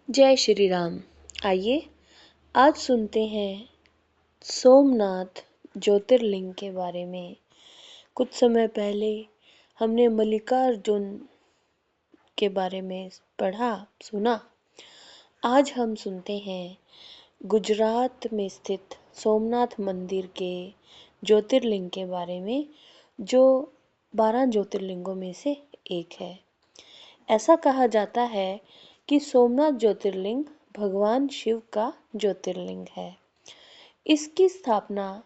जय श्री राम। आइए आज सुनते हैं सोमनाथ ज्योतिर्लिंग के बारे में। कुछ समय पहले हमने मल्लिकार्जुन के बारे में पढ़ा सुना। आज हम सुनते हैं गुजरात में स्थित सोमनाथ मंदिर के ज्योतिर्लिंग के बारे में, जो 12 ज्योतिर्लिंगों में से एक है। ऐसा कहा जाता है कि सोमनाथ ज्योतिर्लिंग भगवान शिव का ज्योतिर्लिंग है। इसकी स्थापना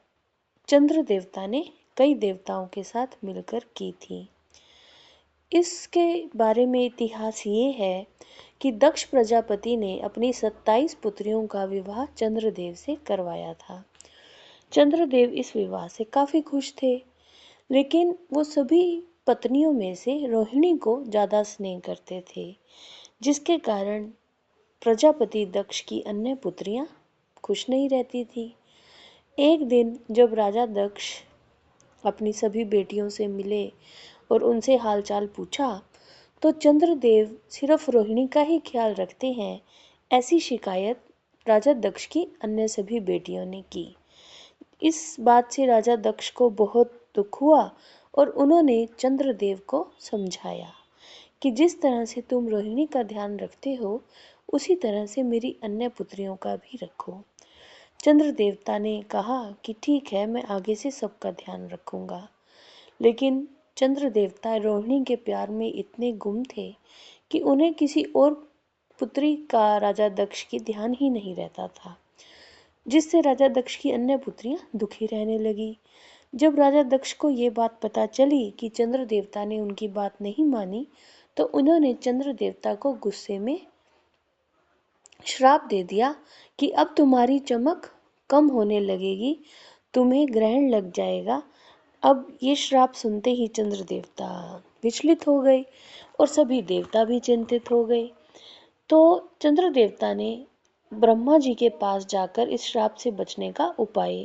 चंद्र देवता ने कई देवताओं के साथ मिलकर की थी। इसके बारे में इतिहास ये है कि दक्ष प्रजापति ने अपनी 27 पुत्रियों का विवाह चंद्रदेव से करवाया था। चंद्रदेव इस विवाह से काफी खुश थे, लेकिन वो सभी पत्नियों में से रोहिणी को ज्यादा स्नेह करते थे, जिसके कारण प्रजापति दक्ष की अन्य पुत्रियां खुश नहीं रहती थी। एक दिन जब राजा दक्ष अपनी सभी बेटियों से मिले और उनसे हालचाल पूछा, तो चंद्रदेव सिर्फ रोहिणी का ही ख्याल रखते हैं, ऐसी शिकायत राजा दक्ष की अन्य सभी बेटियों ने की। इस बात से राजा दक्ष को बहुत दुख हुआ और उन्होंने चंद्रदेव को समझाया कि जिस तरह से तुम रोहिणी का ध्यान रखते हो, उसी तरह से मेरी अन्य पुत्रियों का भी रखो। चंद्र देवता ने कहा कि ठीक है, मैं आगे से सबका ध्यान रखूंगा। लेकिन चंद्र देवता रोहिणी के प्यार में इतने गुम थे कि उन्हें किसी और पुत्री का राजा दक्ष की ध्यान ही नहीं रहता था, जिससे राजा दक्ष की अन्य पुत्रियां दुखी रहने लगी। जब राजा दक्ष को ये बात पता चली कि चंद्र देवता ने उनकी बात नहीं मानी, तो उन्होंने चंद्र देवता को गुस्से में श्राप दे दिया कि अब तुम्हारी चमक कम होने लगेगी, तुम्हें ग्रहण लग जाएगा। अब ये श्राप सुनते ही चंद्र देवता विचलित हो गए और सभी देवता भी चिंतित हो गए। तो चंद्र देवता ने ब्रह्मा जी के पास जाकर इस श्राप से बचने का उपाय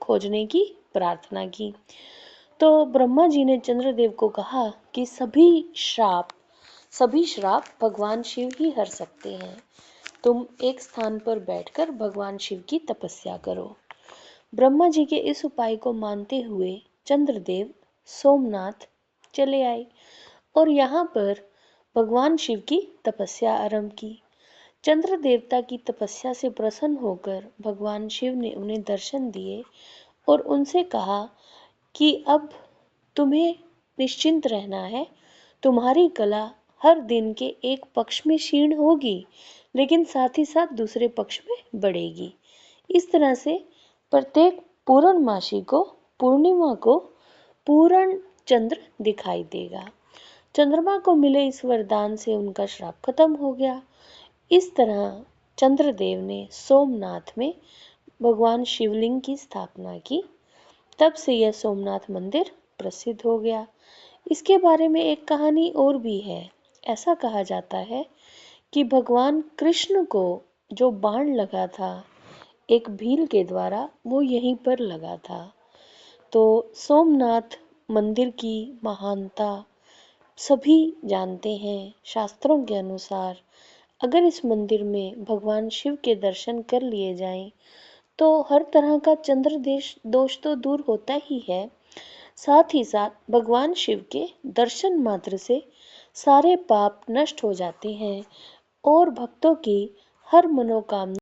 खोजने की प्रार्थना की। तो ब्रह्मा जी ने चंद्रदेव को कहा कि सभी श्राप भगवान शिव ही हर सकते हैं। तुम एक स्थान पर बैठकर भगवान शिव की तपस्या करो। ब्रह्मा जी के इस उपाय को मानते हुए चंद्रदेव सोमनाथ चले आए और यहाँ पर भगवान शिव की तपस्या आरंभ की। चंद्र देवता की तपस्या से प्रसन्न होकर भगवान शिव ने उन्हें दर्शन दिए और उनसे कहा कि अब तुम्हें निश्चिंत रहना है। तुम्हारी कला हर दिन के एक पक्ष में क्षीण होगी, लेकिन साथ ही साथ दूसरे पक्ष में बढ़ेगी। इस तरह से प्रत्येक पूर्णमासी को पूर्णिमा को पूर्ण चंद्र दिखाई देगा। चंद्रमा को मिले इस वरदान से उनका श्राप खत्म हो गया। इस तरह चंद्रदेव ने सोमनाथ में भगवान शिवलिंग की स्थापना की। तब से यह सोमनाथ मंदिर प्रसिद्ध हो गया। इसके बारे में एक कहानी और भी है। ऐसा कहा जाता है कि भगवान कृष्ण को जो बाण लगा था एक भील के द्वारा, वो यहीं पर लगा था। तो सोमनाथ मंदिर की महानता सभी जानते हैं। शास्त्रों के अनुसार अगर इस मंदिर में भगवान शिव के दर्शन कर लिए जाएं, तो हर तरह का दोष तो दूर होता ही है। साथ ही साथ भगवान शिव के दर्शन मात्र से सारे पाप नष्ट हो जाते हैं और भक्तों की हर मनोकामना